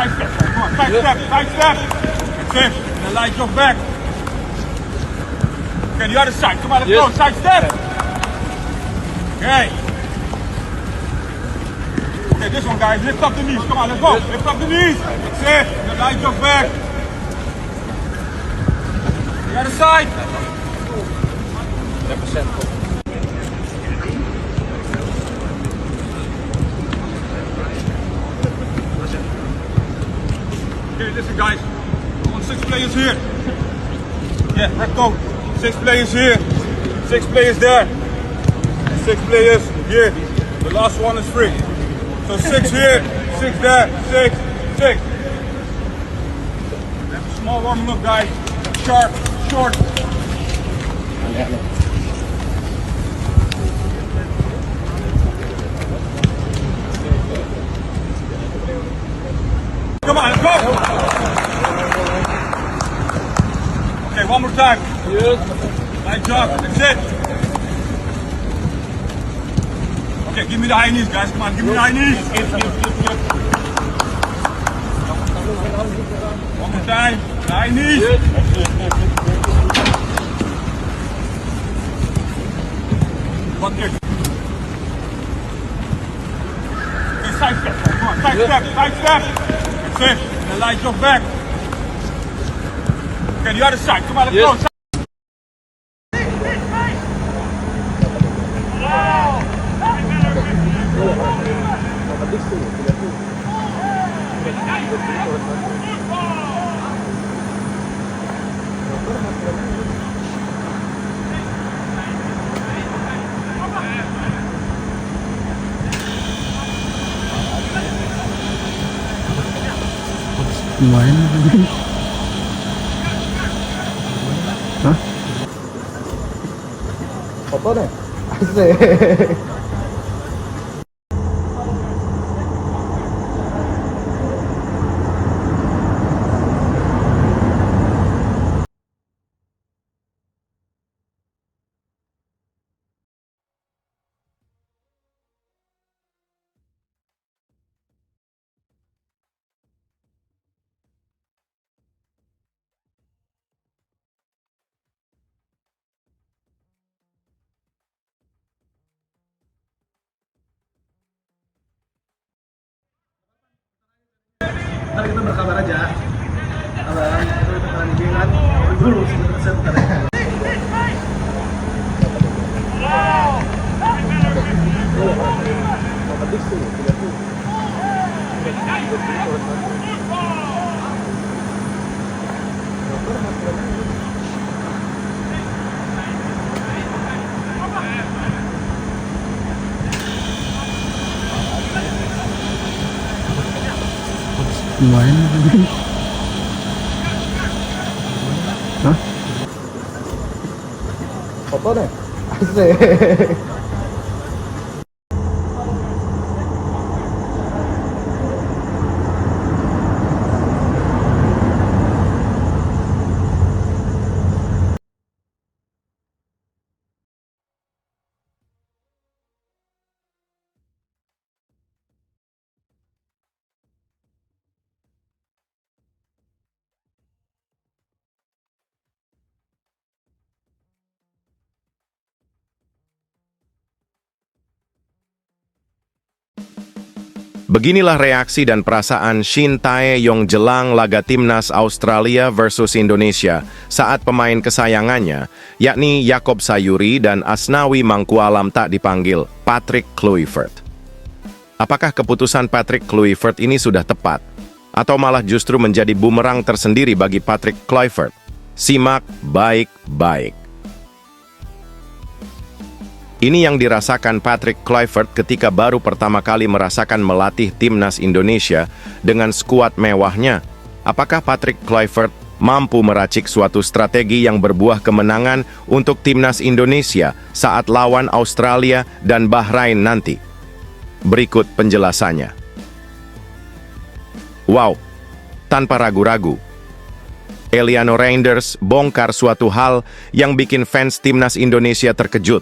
side step. Come on, side step, side step. That's it. And then light your back. Okay, the other side. Come on, let's go. Side step. Okay. Okay, this one, guys. Lift up the knees. Come on, let's go. Lift up the knees. That's it. And then light your back. The other side. Okay, listen, guys. I want 6 players here. Yeah, red coat. 6 players here. 6 players there. 6 players here. The last one is free. So 6 here, 6 there, 6, 6. Have a small warming up, guys. Sharp, short. Come on, let's go. Okay, one more time. Nice job. That's it. Okay, give me the high knees, guys. Come on, give me the high knees. One more time. The high knees. One kick. Okay, side step. Come on, side step, side step. That's it. And then light your back. Okay, the other side. Come on, let's go. Lumayan lagi. Hah? Foto deh. Asik. Ntar kita berkabar aja. Abang, itu kita IG kan dulu sebentar ya. Lumayan lagi. Hah? Foto deh. Asik. Beginilah reaksi dan perasaan Shin Tae-yong jelang laga timnas Australia versus Indonesia saat pemain kesayangannya, yakni Yaakob Sayuri dan Asnawi Mangkualam tak dipanggil, Patrick Kluivert. Apakah keputusan Patrick Kluivert ini sudah tepat? Atau malah justru menjadi bumerang tersendiri bagi Patrick Kluivert? Simak baik-baik. Ini yang dirasakan Patrick Kluivert ketika baru pertama kali merasakan melatih timnas Indonesia dengan skuad mewahnya. Apakah Patrick Kluivert mampu meracik suatu strategi yang berbuah kemenangan untuk timnas Indonesia saat lawan Australia dan Bahrain nanti? Berikut penjelasannya. Wow, tanpa ragu-ragu, Eliano Reinders bongkar suatu hal yang bikin fans timnas Indonesia terkejut.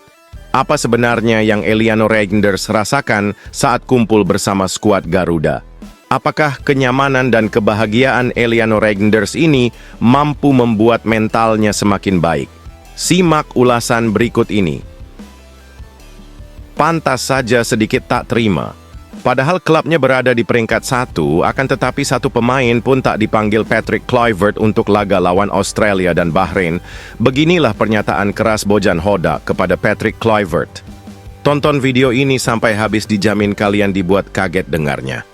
Apa sebenarnya yang Eliano Reinders rasakan saat kumpul bersama skuad Garuda? Apakah kenyamanan dan kebahagiaan Eliano Reinders ini mampu membuat mentalnya semakin baik? Simak ulasan berikut ini. Pantas saja sedikit tak terima. Padahal klubnya berada di peringkat 1, akan tetapi satu pemain pun tak dipanggil Patrick Kluivert untuk laga lawan Australia dan Bahrain. Beginilah pernyataan keras Bojan Hodak kepada Patrick Kluivert. Tonton video ini sampai habis, dijamin kalian dibuat kaget dengarnya.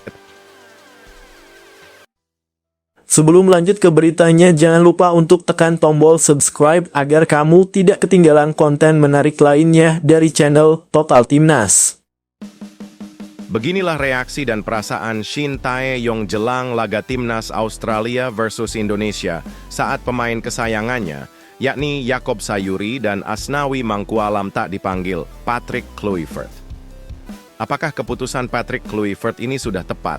Sebelum lanjut ke beritanya, jangan lupa untuk tekan tombol subscribe agar kamu tidak ketinggalan konten menarik lainnya dari channel Total Timnas. Beginilah reaksi dan perasaan Shin Tae-yong jelang laga Timnas Australia versus Indonesia saat pemain kesayangannya, yakni Yaakob Sayuri dan Asnawi Mangkualam tak dipanggil Patrick Kluivert. Apakah keputusan Patrick Kluivert ini sudah tepat?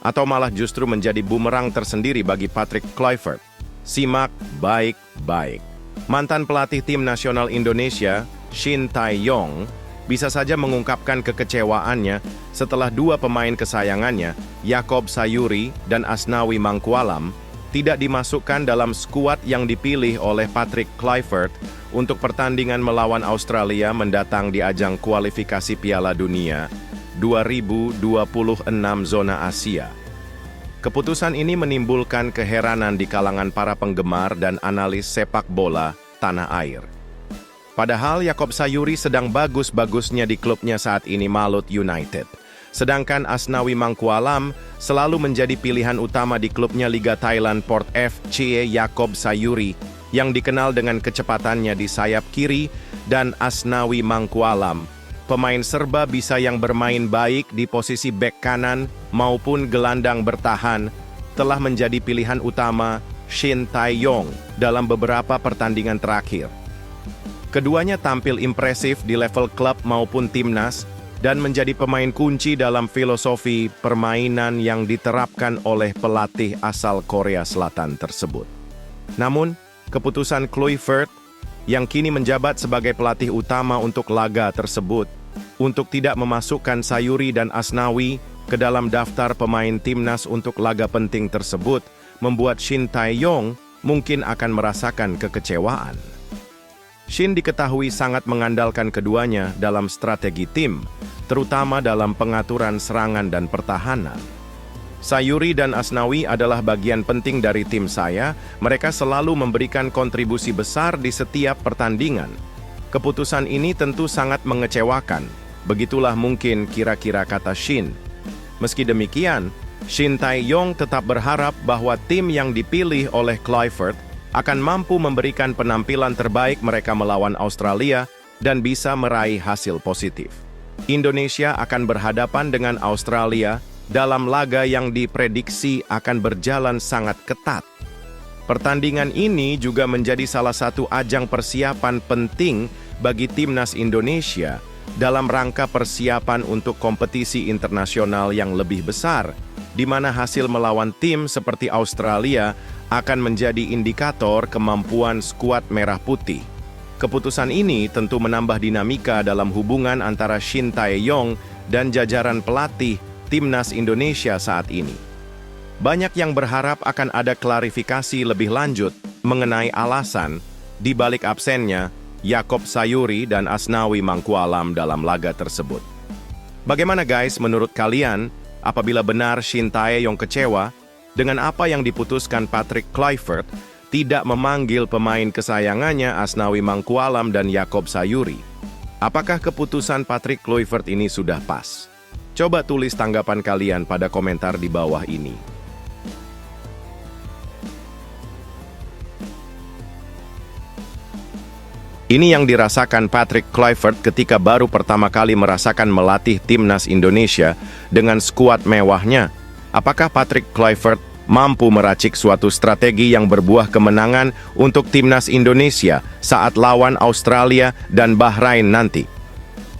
Atau malah justru menjadi bumerang tersendiri bagi Patrick Kluivert? Simak baik-baik. Mantan pelatih tim nasional Indonesia, Shin Tae-yong, bisa saja mengungkapkan kekecewaannya setelah dua pemain kesayangannya, Yaakob Sayuri dan Asnawi Mangkualam, tidak dimasukkan dalam skuad yang dipilih oleh Patrick Kluivert untuk pertandingan melawan Australia mendatang di ajang kualifikasi Piala Dunia 2026 zona Asia. Keputusan ini menimbulkan keheranan di kalangan para penggemar dan analis sepak bola tanah air. Padahal Yaakob Sayuri sedang bagus-bagusnya di klubnya saat ini, Malut United. Sedangkan Asnawi Mangkualam selalu menjadi pilihan utama di klubnya Liga Thailand Port FC. Yaakob Sayuri yang dikenal dengan kecepatannya di sayap kiri dan Asnawi Mangkualam, pemain serba bisa yang bermain baik di posisi bek kanan maupun gelandang bertahan, telah menjadi pilihan utama Shin Tae-yong dalam beberapa pertandingan terakhir. Keduanya tampil impresif di level klub maupun timnas dan menjadi pemain kunci dalam filosofi permainan yang diterapkan oleh pelatih asal Korea Selatan tersebut. Namun, keputusan Kluivert yang kini menjabat sebagai pelatih utama untuk laga tersebut untuk tidak memasukkan Sayuri dan Asnawi ke dalam daftar pemain timnas untuk laga penting tersebut membuat Shin Tae-yong mungkin akan merasakan kekecewaan. Shin diketahui sangat mengandalkan keduanya dalam strategi tim, terutama dalam pengaturan serangan dan pertahanan. Sayuri dan Asnawi adalah bagian penting dari tim saya, mereka selalu memberikan kontribusi besar di setiap pertandingan. Keputusan ini tentu sangat mengecewakan, begitulah mungkin kira-kira kata Shin. Meski demikian, Shin Tae-yong tetap berharap bahwa tim yang dipilih oleh Kluivert akan mampu memberikan penampilan terbaik mereka melawan Australia dan bisa meraih hasil positif. Indonesia akan berhadapan dengan Australia dalam laga yang diprediksi akan berjalan sangat ketat. Pertandingan ini juga menjadi salah satu ajang persiapan penting bagi timnas Indonesia dalam rangka persiapan untuk kompetisi internasional yang lebih besar, di mana hasil melawan tim seperti Australia akan menjadi indikator kemampuan skuad merah putih. Keputusan ini tentu menambah dinamika dalam hubungan antara Shin Tae-yong dan jajaran pelatih timnas Indonesia saat ini. Banyak yang berharap akan ada klarifikasi lebih lanjut mengenai alasan di balik absennya Yaakob Sayuri dan Asnawi Mangkualam dalam laga tersebut. Bagaimana guys menurut kalian apabila benar Shin Tae-yong kecewa dengan apa yang diputuskan Patrick Kluivert tidak memanggil pemain kesayangannya Asnawi Mangkualam dan Yaakob Sayuri? Apakah keputusan Patrick Kluivert ini sudah pas? Coba tulis tanggapan kalian pada komentar di bawah ini. Ini yang dirasakan Patrick Kluivert ketika baru pertama kali merasakan melatih timnas Indonesia dengan skuad mewahnya. Apakah Patrick Kluivert mampu meracik suatu strategi yang berbuah kemenangan untuk timnas Indonesia saat lawan Australia dan Bahrain nanti?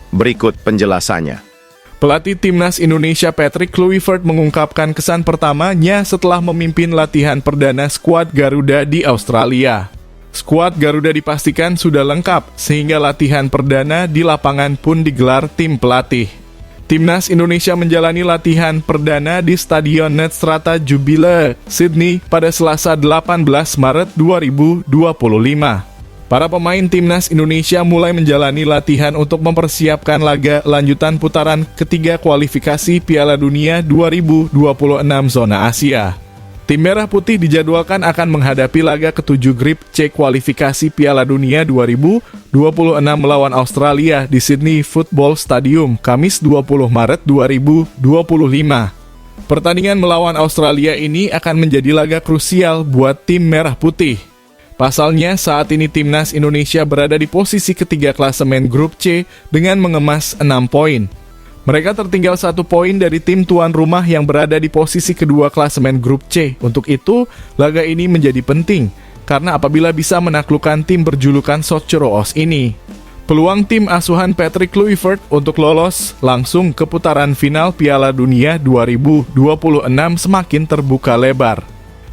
Berikut penjelasannya. Pelatih timnas Indonesia Patrick Kluivert mengungkapkan kesan pertamanya setelah memimpin latihan perdana skuad Garuda di Australia. Skuad Garuda dipastikan sudah lengkap, sehingga latihan perdana di lapangan pun digelar tim pelatih. Timnas Indonesia menjalani latihan perdana di Stadion Netstrata Jubilee, Sydney pada Selasa 18 Maret 2025. Para pemain Timnas Indonesia mulai menjalani latihan untuk mempersiapkan laga lanjutan putaran ketiga kualifikasi Piala Dunia 2026 zona Asia. Tim Merah Putih dijadwalkan akan menghadapi laga ke-7 grup C kualifikasi Piala Dunia 2026 melawan Australia di Sydney Football Stadium, Kamis 20 Maret 2025. Pertandingan melawan Australia ini akan menjadi laga krusial buat tim Merah Putih. Pasalnya, saat ini Timnas Indonesia berada di posisi ketiga klasemen grup C dengan mengemas 6 poin. Mereka tertinggal 1 poin dari tim tuan rumah yang berada di posisi kedua klasemen grup C. Untuk itu, laga ini menjadi penting, karena apabila bisa menaklukkan tim berjulukan Socceroos ini, peluang tim asuhan Patrick Kluivert untuk lolos langsung ke putaran final Piala Dunia 2026 semakin terbuka lebar.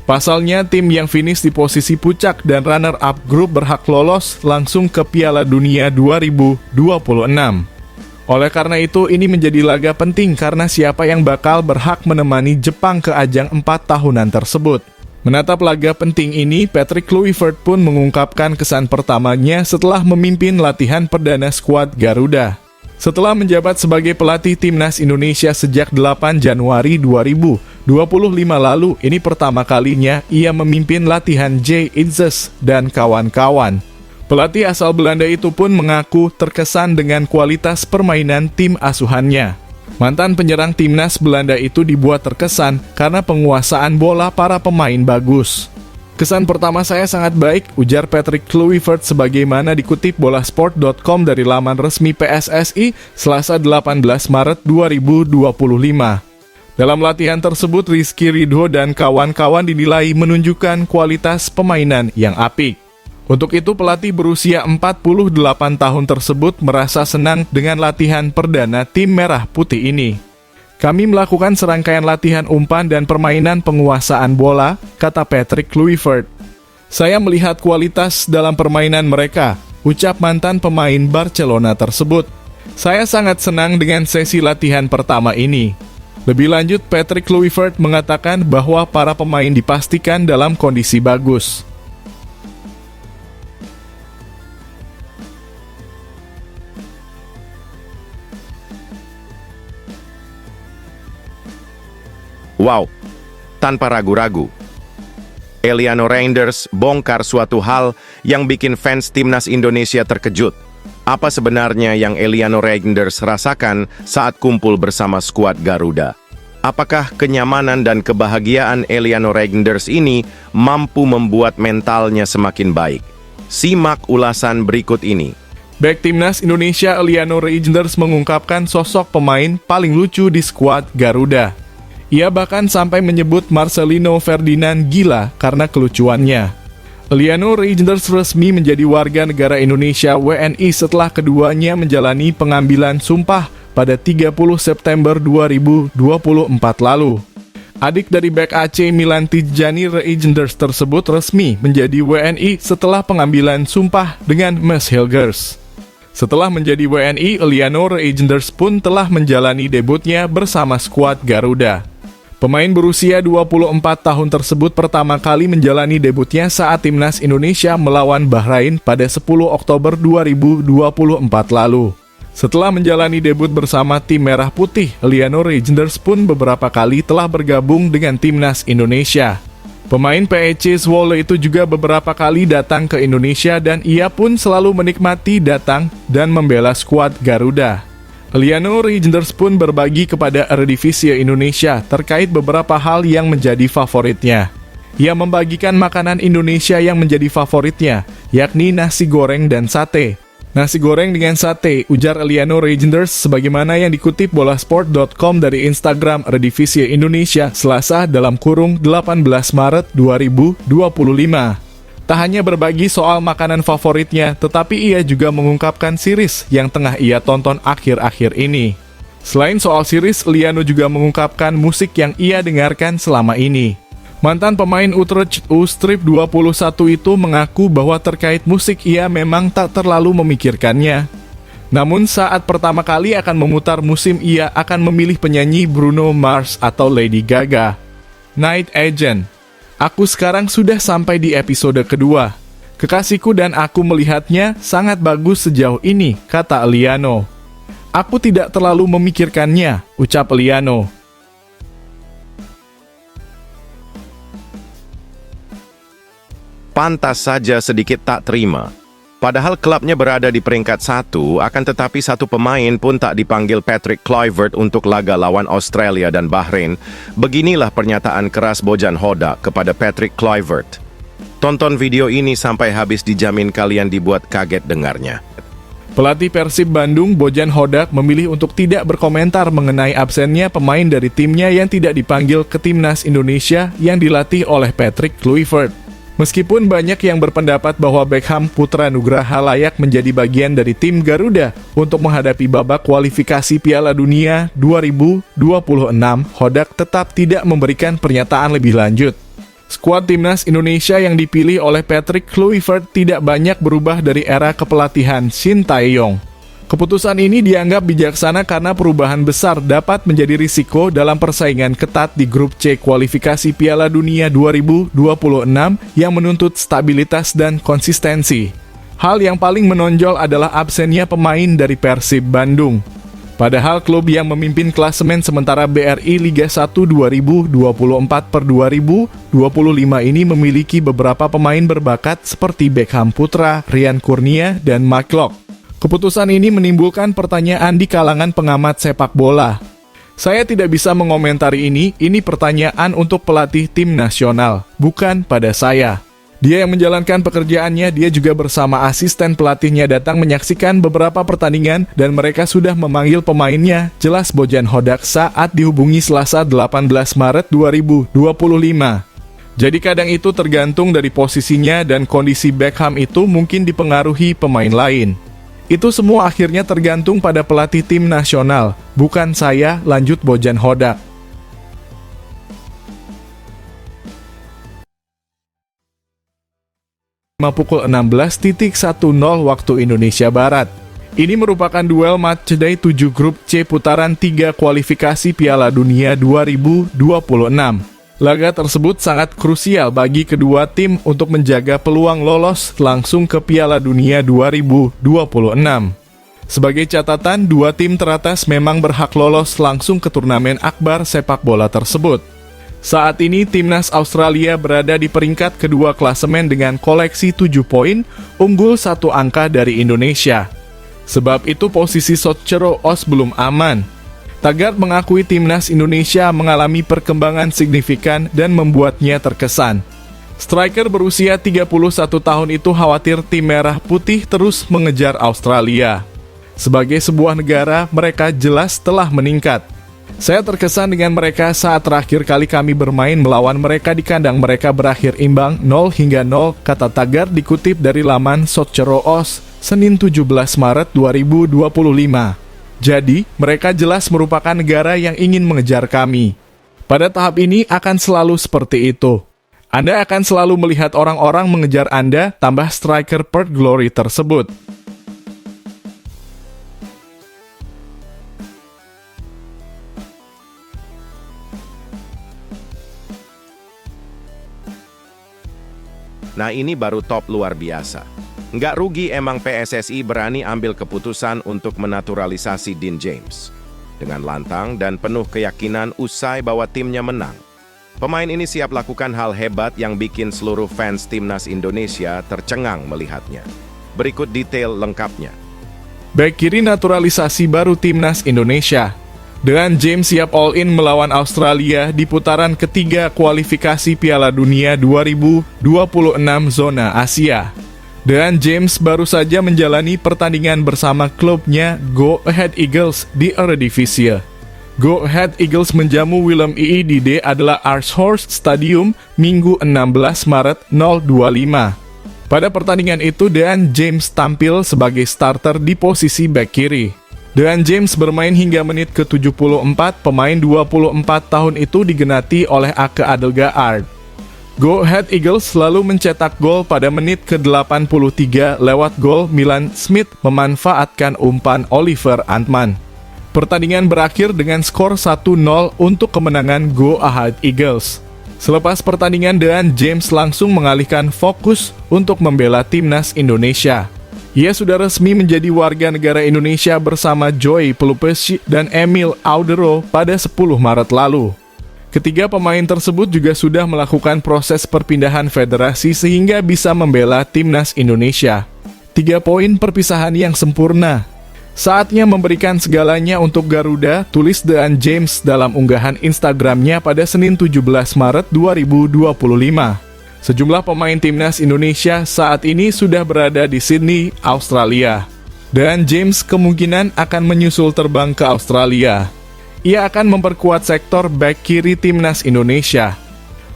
Pasalnya, tim yang finish di posisi puncak dan runner-up grup berhak lolos langsung ke Piala Dunia 2026. Oleh karena itu, ini menjadi laga penting karena siapa yang bakal berhak menemani Jepang ke ajang 4 tahunan tersebut. Menatap laga penting ini, Patrick Kluivert pun mengungkapkan kesan pertamanya setelah memimpin latihan perdana skuad Garuda. Setelah menjabat sebagai pelatih Timnas Indonesia sejak 8 Januari 2025 lalu, ini pertama kalinya ia memimpin latihan Jay Itzes dan kawan-kawan. Pelatih asal Belanda itu pun mengaku terkesan dengan kualitas permainan tim asuhannya. Mantan penyerang timnas Belanda itu dibuat terkesan karena penguasaan bola para pemain bagus. Kesan pertama saya sangat baik, ujar Patrick Kluivert sebagaimana dikutip bolasport.com dari laman resmi PSSI Selasa 18 Maret 2025. Dalam latihan tersebut, Rizky Ridho dan kawan-kawan dinilai menunjukkan kualitas permainan yang apik. Untuk itu, pelatih berusia 48 tahun tersebut merasa senang dengan latihan perdana tim Merah Putih ini. Kami melakukan serangkaian latihan umpan dan permainan penguasaan bola, kata Patrick Kluivert. Saya melihat kualitas dalam permainan mereka, ucap mantan pemain Barcelona tersebut. Saya sangat senang dengan sesi latihan pertama ini. Lebih lanjut, Patrick Kluivert mengatakan bahwa para pemain dipastikan dalam kondisi bagus. Wow, tanpa ragu-ragu. Eliano Reinders bongkar suatu hal yang bikin fans Timnas Indonesia terkejut. Apa sebenarnya yang Eliano Reinders rasakan saat kumpul bersama skuad Garuda? Apakah kenyamanan dan kebahagiaan Eliano Reinders ini mampu membuat mentalnya semakin baik? Simak ulasan berikut ini. Bek Timnas Indonesia Eliano Reinders mengungkapkan sosok pemain paling lucu di skuad Garuda. Ia bahkan sampai menyebut Marcelino Ferdinand gila karena kelucuannya. Eliano Reinders resmi menjadi warga negara Indonesia WNI setelah keduanya menjalani pengambilan sumpah pada 30 September 2024 lalu. Adik dari bek AC Milan Tijjani Reinders tersebut resmi menjadi WNI setelah pengambilan sumpah dengan Mes Hilgers. Setelah menjadi WNI, Eliano Reinders pun telah menjalani debutnya bersama skuad Garuda. Pemain berusia 24 tahun tersebut pertama kali menjalani debutnya saat Timnas Indonesia melawan Bahrain pada 10 Oktober 2024 lalu. Setelah menjalani debut bersama tim Merah Putih, Eliano Reinders pun beberapa kali telah bergabung dengan Timnas Indonesia. Pemain PEC Zwolle itu juga beberapa kali datang ke Indonesia dan ia pun selalu menikmati datang dan membela skuad Garuda. Eliano Reinders pun berbagi kepada Eredivisie Indonesia terkait beberapa hal yang menjadi favoritnya. Ia membagikan makanan Indonesia yang menjadi favoritnya, yakni nasi goreng dan sate. Nasi goreng dengan sate, ujar Eliano Reinders sebagaimana yang dikutip bolasport.com dari Instagram Eredivisie Indonesia Selasa (18 Maret 2025). Tak hanya berbagi soal makanan favoritnya, tetapi ia juga mengungkapkan series yang tengah ia tonton akhir-akhir ini. Selain soal series, Eliano juga mengungkapkan musik yang ia dengarkan selama ini. Mantan pemain Utrecht U-Strip 21 itu mengaku bahwa terkait musik ia memang tak terlalu memikirkannya. Namun saat pertama kali akan memutar musim, ia akan memilih penyanyi Bruno Mars atau Lady Gaga. Night Agent. Aku sekarang sudah sampai di episode kedua. Kekasihku dan aku melihatnya sangat bagus sejauh ini, kata Eliano. Aku tidak terlalu memikirkannya, ucap Eliano. Pantas saja sedikit tak terima. Padahal klubnya berada di peringkat 1, akan tetapi satu pemain pun tak dipanggil Patrick Kluivert untuk laga lawan Australia dan Bahrain. Beginilah pernyataan keras Bojan Hodak kepada Patrick Kluivert. Tonton video ini sampai habis, dijamin kalian dibuat kaget dengarnya. Pelatih Persib Bandung, Bojan Hodak, memilih untuk tidak berkomentar mengenai absennya pemain dari timnya yang tidak dipanggil ke Timnas Indonesia yang dilatih oleh Patrick Kluivert. Meskipun banyak yang berpendapat bahwa Beckham Putra Nugraha layak menjadi bagian dari tim Garuda untuk menghadapi babak kualifikasi Piala Dunia 2026, Hodak tetap tidak memberikan pernyataan lebih lanjut. Skuad Timnas Indonesia yang dipilih oleh Patrick Kluivert tidak banyak berubah dari era kepelatihan Shin Tae-yong. Keputusan ini dianggap bijaksana karena perubahan besar dapat menjadi risiko dalam persaingan ketat di grup C kualifikasi Piala Dunia 2026 yang menuntut stabilitas dan konsistensi. Hal yang paling menonjol adalah absennya pemain dari Persib Bandung. Padahal klub yang memimpin klasemen sementara BRI Liga 1 2024/2025 ini memiliki beberapa pemain berbakat seperti Beckham Putra, Rian Kurnia, dan Mark Locke. Keputusan ini menimbulkan pertanyaan di kalangan pengamat sepak bola. Saya tidak bisa mengomentari ini pertanyaan untuk pelatih tim nasional, bukan pada saya. Dia yang menjalankan pekerjaannya, dia juga bersama asisten pelatihnya datang menyaksikan beberapa pertandingan dan mereka sudah memanggil pemainnya, jelas Bojan Hodak saat dihubungi Selasa 18 Maret 2025. Jadi kadang itu tergantung dari posisinya dan kondisi Beckham itu mungkin dipengaruhi pemain lain. Itu semua akhirnya tergantung pada pelatih tim nasional, bukan saya, lanjut Bojan Hodak. Pukul 16.10 waktu Indonesia Barat. Ini merupakan duel matchday 7 grup C putaran 3 kualifikasi Piala Dunia 2026. Laga tersebut sangat krusial bagi kedua tim untuk menjaga peluang lolos langsung ke Piala Dunia 2026. Sebagai catatan, dua tim teratas memang berhak lolos langsung ke turnamen akbar sepak bola tersebut. Saat ini, Timnas Australia berada di peringkat kedua klasemen dengan koleksi 7 poin, unggul 1 angka dari Indonesia. Sebab itu posisi Sotjero Os belum aman. Taggart mengakui Timnas Indonesia mengalami perkembangan signifikan dan membuatnya terkesan. Striker berusia 31 tahun itu khawatir tim merah putih terus mengejar Australia. Sebagai sebuah negara, mereka jelas telah meningkat. Saya terkesan dengan mereka saat terakhir kali kami bermain melawan mereka di kandang, mereka berakhir imbang 0-0, kata Taggart dikutip dari laman Sotjero Os, Senin 17 Maret 2025. Jadi, mereka jelas merupakan negara yang ingin mengejar kami. Pada tahap ini akan selalu seperti itu. Anda akan selalu melihat orang-orang mengejar Anda, tambah striker Perth Glory tersebut. Nah, ini baru top luar biasa. Nggak rugi emang PSSI berani ambil keputusan untuk menaturalisasi Dean James. Dengan lantang dan penuh keyakinan usai bahwa timnya menang. Pemain ini siap lakukan hal hebat yang bikin seluruh fans Timnas Indonesia tercengang melihatnya. Berikut detail lengkapnya. Bek kiri naturalisasi baru Timnas Indonesia. Dengan James siap all-in melawan Australia di putaran ketiga kualifikasi Piala Dunia 2026 zona Asia. Dan James baru saja menjalani pertandingan bersama klubnya Go Ahead Eagles di Eredivisie. Go Ahead Eagles menjamu Willem II di D adalah Aarhus Stadium Minggu 16 Maret 025. Pada pertandingan itu, Dean James tampil sebagai starter di posisi bek kiri. Dean James bermain hingga menit ke-74, pemain 24 tahun itu digenati oleh Ake Adelgaard. Go Ahead Eagles lalu mencetak gol pada menit ke-83 lewat gol Milan Smith memanfaatkan umpan Oliver Antman. Pertandingan berakhir dengan skor 1-0 untuk kemenangan Go Ahead Eagles. Selepas pertandingan, Dean James langsung mengalihkan fokus untuk membela timnas Indonesia. Ia sudah resmi menjadi warga negara Indonesia bersama Joy Pelupesi dan Emil Audero pada 10 Maret lalu. Ketiga pemain tersebut juga sudah melakukan proses perpindahan federasi sehingga bisa membela timnas Indonesia. 3 poin perpisahan yang sempurna. Saatnya memberikan segalanya untuk Garuda, tulis Dean James dalam unggahan Instagramnya pada Senin 17 Maret 2025. Sejumlah pemain timnas Indonesia saat ini sudah berada di Sydney, Australia. Dean James kemungkinan akan menyusul terbang ke Australia. Ia akan memperkuat sektor back kiri timnas Indonesia.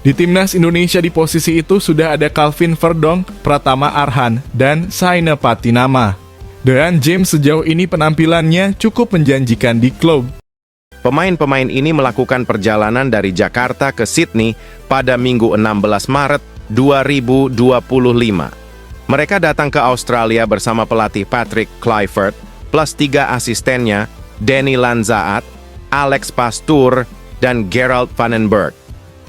Di timnas Indonesia di posisi itu sudah ada Calvin Verdonk, Pratama Arhan, dan Saina Patinama. Dean James sejauh ini penampilannya cukup menjanjikan di klub. Pemain-pemain ini melakukan perjalanan dari Jakarta ke Sydney pada Minggu 16 Maret 2025. Mereka datang ke Australia bersama pelatih Patrick Kluivert plus 3 asistennya, Danny Lanzaat, Alex Pastoor, dan Gerald Vandenberg.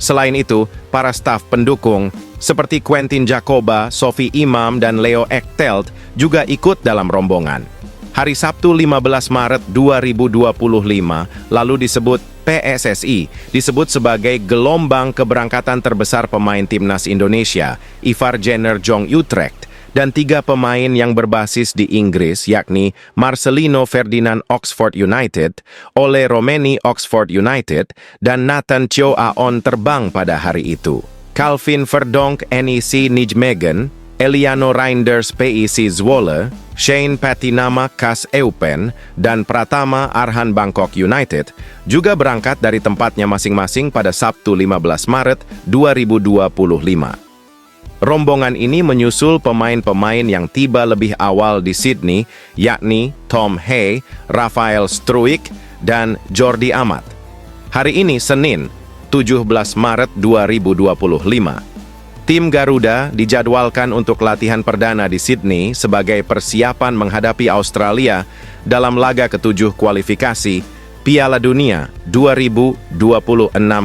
Selain itu, para staf pendukung seperti Quentin Jacoba, Sophie Imam, dan Leo Echtelt juga ikut dalam rombongan. Hari Sabtu 15 Maret 2025 lalu disebut PSSI, disebut sebagai gelombang keberangkatan terbesar pemain timnas Indonesia, Ivar Jenner Jong Utrecht, dan 3 pemain yang berbasis di Inggris, yakni Marcelino Ferdinand Oxford United, Ole Romeni Oxford United, dan Nathan Teo Aon terbang pada hari itu. Calvin Verdonk NEC Nijmegen, Eliano Reinders PEC Zwolle, Shane Patinama KAS Eupen, dan Pratama Arhan Bangkok United juga berangkat dari tempatnya masing-masing pada Sabtu 15 Maret 2025. Rombongan ini menyusul pemain-pemain yang tiba lebih awal di Sydney, yakni Tom Hay, Rafael Struijk, dan Jordi Amat. Hari ini Senin, 17 Maret 2025. Tim Garuda dijadwalkan untuk latihan perdana di Sydney sebagai persiapan menghadapi Australia dalam laga ke-7 kualifikasi Piala Dunia 2026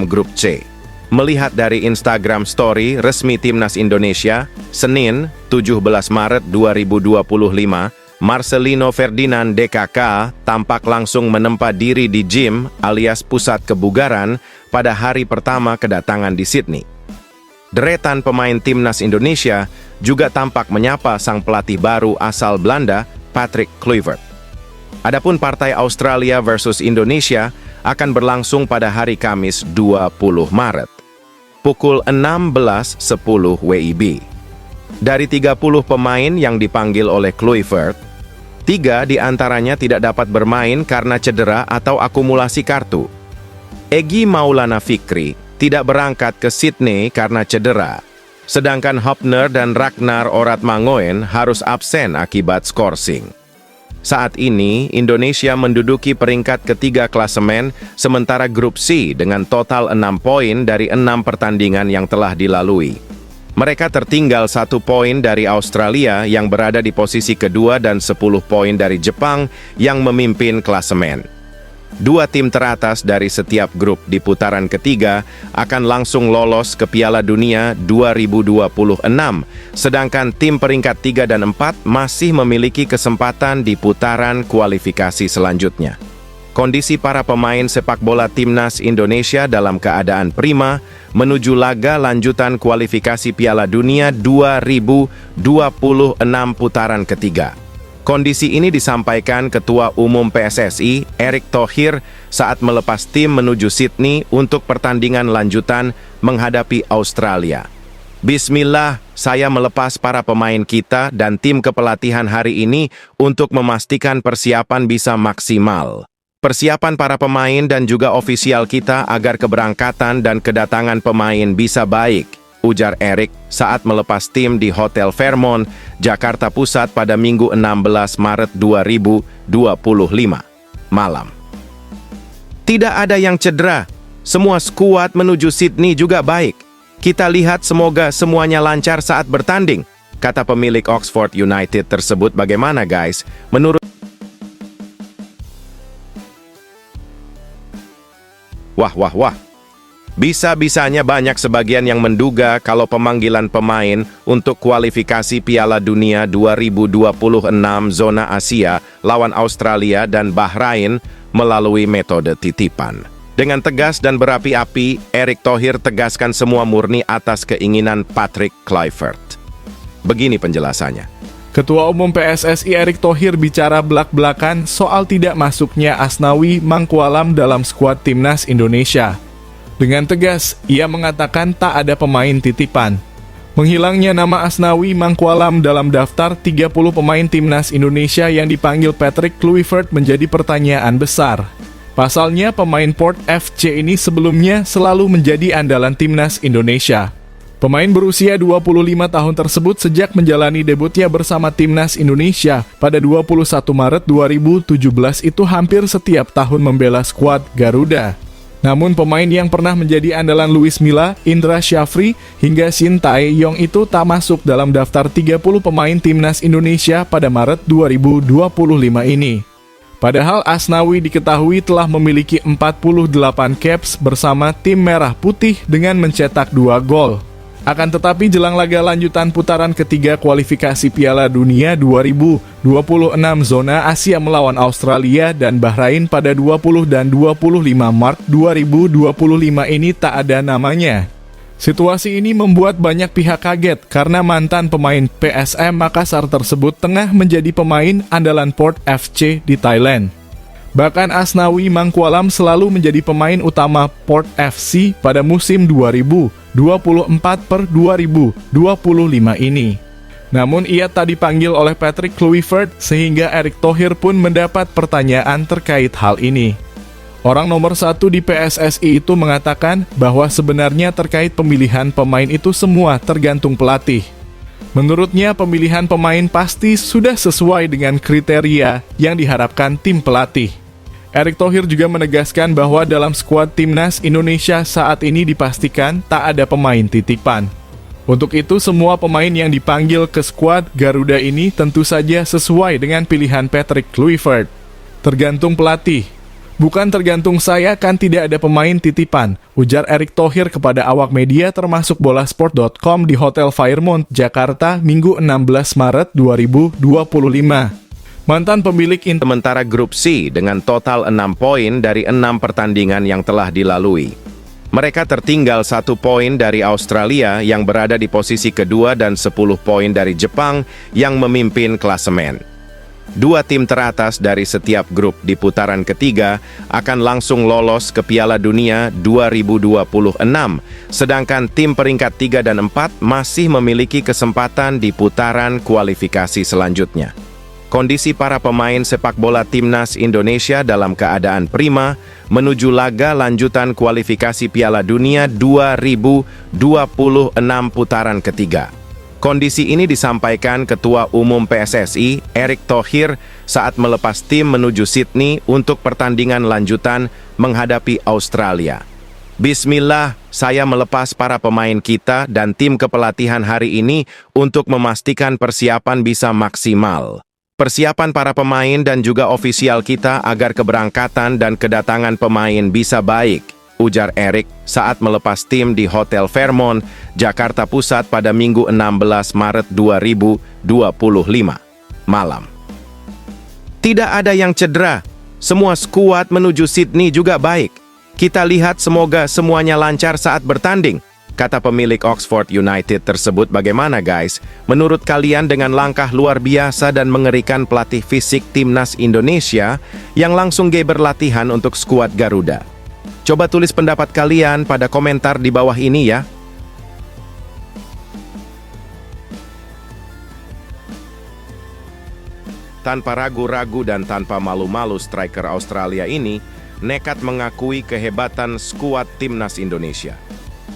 Grup C. Melihat dari Instagram Story resmi Timnas Indonesia, Senin, 17 Maret 2025, Marcelino Ferdinand DKK tampak langsung menempa diri di gym alias pusat kebugaran pada hari pertama kedatangan di Sydney. Deretan pemain Timnas Indonesia juga tampak menyapa sang pelatih baru asal Belanda, Patrick Kluivert. Adapun partai Australia versus Indonesia akan berlangsung pada hari Kamis 20 Maret. Pukul 16.10 WIB. Dari 30 pemain yang dipanggil oleh Kluivert, 3 diantaranya tidak dapat bermain karena cedera atau akumulasi kartu. Egy Maulana Fikri tidak berangkat ke Sydney karena cedera, sedangkan Hopner dan Ragnar Oratmangoen harus absen akibat skorsing. Saat ini, Indonesia menduduki peringkat ketiga klasemen, sementara Grup C dengan total 6 poin dari 6 pertandingan yang telah dilalui. Mereka tertinggal 1 poin dari Australia yang berada di posisi kedua dan 10 poin dari Jepang yang memimpin klasemen. 2 tim teratas dari setiap grup di putaran ketiga akan langsung lolos ke Piala Dunia 2026, sedangkan tim peringkat 3 dan 4 masih memiliki kesempatan di putaran kualifikasi selanjutnya. Kondisi para pemain sepak bola Timnas Indonesia dalam keadaan prima menuju laga lanjutan kualifikasi Piala Dunia 2026 putaran ketiga. Kondisi ini disampaikan Ketua Umum PSSI, Erick Thohir, saat melepas tim menuju Sydney untuk pertandingan lanjutan menghadapi Australia. Bismillah, saya melepas para pemain kita dan tim kepelatihan hari ini untuk memastikan persiapan bisa maksimal. Persiapan para pemain dan juga ofisial kita agar keberangkatan dan kedatangan pemain bisa baik, ujar Erick saat melepas tim di Hotel Fairmont, Jakarta Pusat pada Minggu 16 Maret 2025 malam. Tidak ada yang cedera, semua skuad menuju Sydney juga baik. Kita lihat semoga semuanya lancar saat bertanding, kata pemilik Oxford United tersebut. Bagaimana guys? Menurut Wah. Bisa-bisanya banyak sebagian yang menduga kalau pemanggilan pemain untuk kualifikasi Piala Dunia 2026 zona Asia lawan Australia dan Bahrain melalui metode titipan. Dengan tegas dan berapi-api, Erick Thohir tegaskan semua murni atas keinginan Patrick Kluivert. Begini penjelasannya. Ketua Umum PSSI Erick Thohir bicara belak-belakan soal tidak masuknya Asnawi Mangkualam dalam skuad Timnas Indonesia. Dengan tegas, ia mengatakan tak ada pemain titipan. Menghilangnya nama Asnawi Mangkualam dalam daftar 30 pemain Timnas Indonesia yang dipanggil Patrick Kluivert menjadi pertanyaan besar. Pasalnya, pemain Port FC ini sebelumnya selalu menjadi andalan Timnas Indonesia. Pemain berusia 25 tahun tersebut sejak menjalani debutnya bersama Timnas Indonesia pada 21 Maret 2017 itu hampir setiap tahun membela skuad Garuda. Namun pemain yang pernah menjadi andalan Luis Milla, Indra Syafri, hingga Shin Tae-yong itu tak masuk dalam daftar 30 pemain Timnas Indonesia pada Maret 2025 ini. Padahal Asnawi diketahui telah memiliki 48 caps bersama tim Merah Putih dengan mencetak 2 gol. Akan tetapi jelang laga lanjutan putaran ketiga kualifikasi Piala Dunia 2026 zona Asia melawan Australia dan Bahrain pada 20 dan 25 Maret 2025 ini tak ada namanya. Situasi ini membuat banyak pihak kaget karena mantan pemain PSM Makassar tersebut tengah menjadi pemain andalan Port FC di Thailand. Bahkan Asnawi Mangkualam selalu menjadi pemain utama Port FC pada musim 2024/2025 ini. Namun ia tak dipanggil oleh Patrick Kluivert sehingga Erick Thohir pun mendapat pertanyaan terkait hal ini. Orang nomor 1 di PSSI itu mengatakan bahwa sebenarnya terkait pemilihan pemain itu semua tergantung pelatih. Menurutnya pemilihan pemain pasti sudah sesuai dengan kriteria yang diharapkan tim pelatih. Erick Thohir juga menegaskan bahwa dalam skuad Timnas Indonesia saat ini dipastikan tak ada pemain titipan. Untuk itu semua pemain yang dipanggil ke skuad Garuda ini tentu saja sesuai dengan pilihan Patrick Kluivert. Tergantung pelatih. Bukan tergantung saya, kan tidak ada pemain titipan, ujar Erick Thohir kepada awak media termasuk bolasport.com di Hotel Fairmont, Jakarta, Minggu 16 Maret 2025. Mantan pemilik Sementara grup C dengan total 6 poin dari 6 pertandingan yang telah dilalui. Mereka tertinggal 1 poin dari Australia yang berada di posisi kedua dan 10 poin dari Jepang yang memimpin klasemen. 2 tim teratas dari setiap grup di putaran ketiga akan langsung lolos ke Piala Dunia 2026, sedangkan tim peringkat 3 dan 4 masih memiliki kesempatan di putaran kualifikasi selanjutnya. Kondisi para pemain sepak bola Timnas Indonesia dalam keadaan prima menuju laga lanjutan kualifikasi Piala Dunia 2026 putaran ketiga. Kondisi ini disampaikan Ketua Umum PSSI, Erick Thohir, saat melepas tim menuju Sydney untuk pertandingan lanjutan menghadapi Australia. Bismillah, saya melepas para pemain kita dan tim kepelatihan hari ini untuk memastikan persiapan bisa maksimal. Persiapan para pemain dan juga ofisial kita agar keberangkatan dan kedatangan pemain bisa baik, ujar Erick saat melepas tim di Hotel Fairmont, Jakarta Pusat pada Minggu 16 Maret 2025 malam. Tidak ada yang cedera, semua skuad menuju Sydney juga baik. Kita lihat semoga semuanya lancar saat bertanding, kata pemilik Oxford United tersebut. Bagaimana guys? Menurut kalian dengan langkah luar biasa dan mengerikan pelatih fisik Timnas Indonesia yang langsung berlatihan untuk skuad Garuda? Coba tulis pendapat kalian pada komentar di bawah ini ya. Tanpa ragu-ragu dan tanpa malu-malu, striker Australia ini nekat mengakui kehebatan skuad Timnas Indonesia.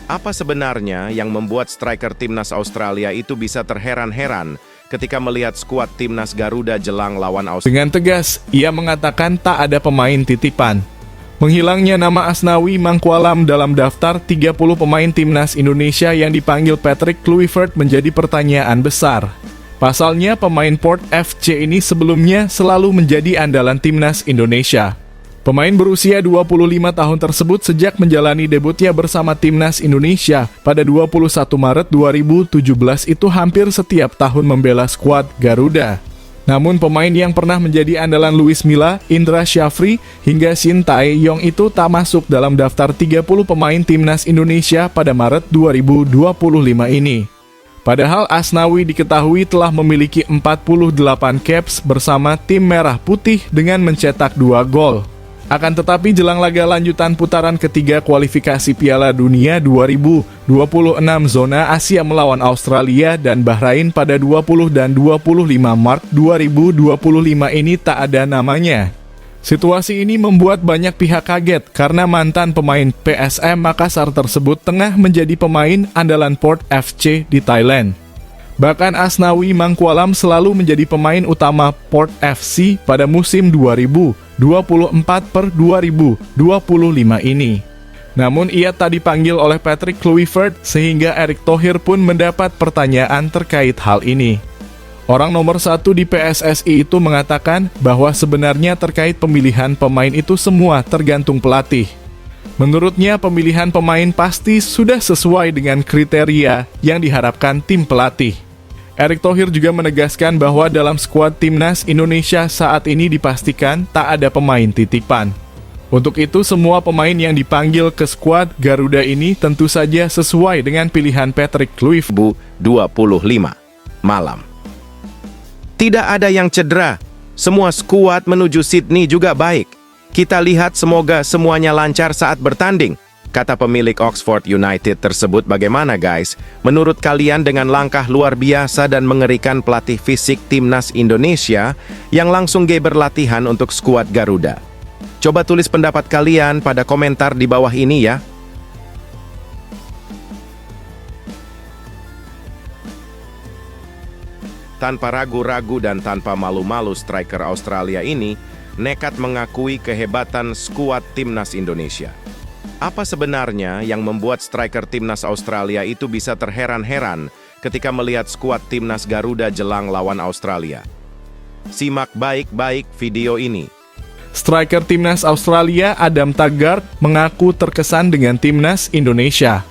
Apa sebenarnya yang membuat striker Timnas Australia itu bisa terheran-heran ketika melihat skuad Timnas Garuda jelang lawan Australia? Dengan tegas, ia mengatakan tak ada pemain titipan. Menghilangnya nama Asnawi Mangkualam dalam daftar 30 pemain timnas Indonesia yang dipanggil Patrick Kluivert menjadi pertanyaan besar. Pasalnya pemain Port FC ini sebelumnya selalu menjadi andalan timnas Indonesia. Pemain berusia 25 tahun tersebut sejak menjalani debutnya bersama timnas Indonesia pada 21 Maret 2017 itu hampir setiap tahun membela skuad Garuda. Namun pemain yang pernah menjadi andalan Luis Milla, Indra Syafri, hingga Shin Tae-yong itu tak masuk dalam daftar 30 pemain timnas Indonesia pada Maret 2025 ini. Padahal Asnawi diketahui telah memiliki 48 caps bersama tim Merah Putih dengan mencetak 2 gol. Akan tetapi jelang laga lanjutan putaran ketiga kualifikasi Piala Dunia 2026 zona Asia melawan Australia dan Bahrain pada 20 dan 25 Maret 2025 ini tak ada namanya. Situasi ini membuat banyak pihak kaget karena mantan pemain PSM Makassar tersebut tengah menjadi pemain andalan Port FC di Thailand. Bahkan Asnawi Mangkualam selalu menjadi pemain utama Port FC pada musim 2024/2025 ini. Namun ia tak dipanggil oleh Patrick Kluivert sehingga Erick Thohir pun mendapat pertanyaan terkait hal ini. Orang nomor 1 di PSSI itu mengatakan bahwa sebenarnya terkait pemilihan pemain itu semua tergantung pelatih. Menurutnya pemilihan pemain pasti sudah sesuai dengan kriteria yang diharapkan tim pelatih. Erick Thohir juga menegaskan bahwa dalam skuad timnas Indonesia saat ini dipastikan tak ada pemain titipan. Untuk itu semua pemain yang dipanggil ke skuad Garuda ini tentu saja sesuai dengan pilihan Patrick Kluivert. 25 malam. Tidak ada yang cedera. Semua skuad menuju Sydney juga baik. Kita lihat semoga semuanya lancar saat bertanding, kata pemilik Oxford United tersebut. Bagaimana guys? Menurut kalian dengan langkah luar biasa dan mengerikan pelatih fisik timnas Indonesia yang langsung berlatihan untuk skuad Garuda? Coba tulis pendapat kalian pada komentar di bawah ini ya. Tanpa ragu-ragu dan tanpa malu-malu striker Australia ini nekat mengakui kehebatan skuad timnas Indonesia. Apa sebenarnya yang membuat striker timnas Australia itu bisa terheran-heran ketika melihat skuad timnas Garuda jelang lawan Australia? Simak baik-baik video ini. Striker timnas Australia Adam Taggart mengaku terkesan dengan timnas Indonesia.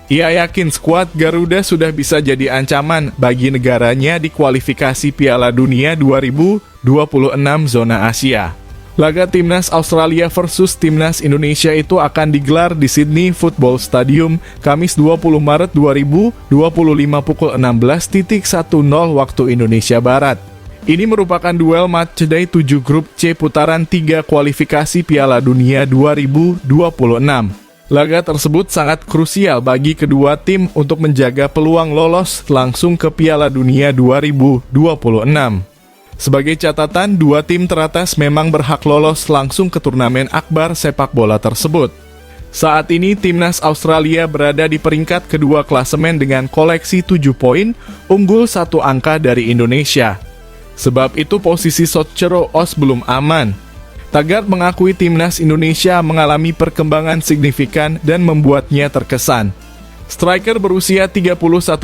Ia yakin skuad Garuda sudah bisa jadi ancaman bagi negaranya di kualifikasi Piala Dunia 2026 zona Asia. Laga timnas Australia versus timnas Indonesia itu akan digelar di Sydney Football Stadium Kamis 20 Maret 2025 pukul 16.10 waktu Indonesia Barat. Ini merupakan duel matchday 7 grup C putaran 3 kualifikasi Piala Dunia 2026. Laga tersebut sangat krusial bagi kedua tim untuk menjaga peluang lolos langsung ke Piala Dunia 2026. Sebagai catatan, dua tim teratas memang berhak lolos langsung ke turnamen akbar sepak bola tersebut. Saat ini, timnas Australia berada di peringkat kedua klasemen dengan koleksi 7 poin, unggul 1 angka dari Indonesia. Sebab itu posisi Sotjero Os belum aman. Taggart mengakui timnas Indonesia mengalami perkembangan signifikan dan membuatnya terkesan. Striker berusia 31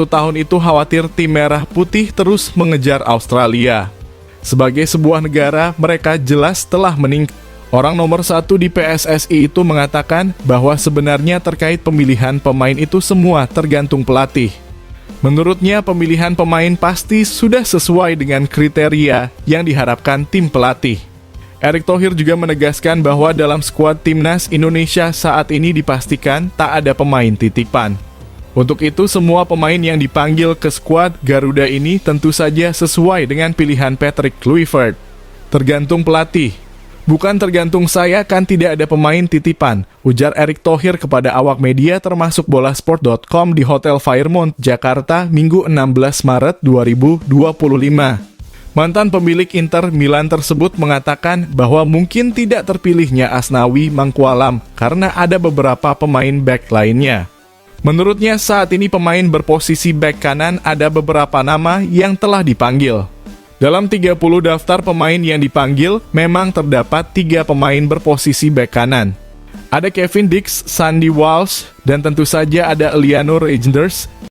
tahun itu khawatir tim Merah Putih terus mengejar Australia. Sebagai sebuah negara, mereka jelas telah meningkat. Orang nomor 1 di PSSI itu mengatakan bahwa sebenarnya terkait pemilihan pemain itu semua tergantung pelatih. Menurutnya pemilihan pemain pasti sudah sesuai dengan kriteria yang diharapkan tim pelatih. Erick Thohir juga menegaskan bahwa dalam skuad timnas Indonesia saat ini dipastikan tak ada pemain titipan. Untuk itu semua pemain yang dipanggil ke skuad Garuda ini tentu saja sesuai dengan pilihan Patrick Kluivert. Tergantung pelatih. Bukan tergantung saya kan tidak ada pemain titipan, ujar Erick Thohir kepada awak media termasuk bolasport.com di Hotel Fairmont, Jakarta, Minggu 16 Maret 2025. Mantan pemilik Inter Milan tersebut mengatakan bahwa mungkin tidak terpilihnya Asnawi Mangkualam karena ada beberapa pemain back lainnya. Menurutnya saat ini pemain berposisi back kanan ada beberapa nama yang telah dipanggil. Dalam 30 daftar pemain yang dipanggil, memang terdapat 3 pemain berposisi back kanan. Ada Kevin Dix, Sandy Walsh, dan tentu saja ada Eliano Reijnders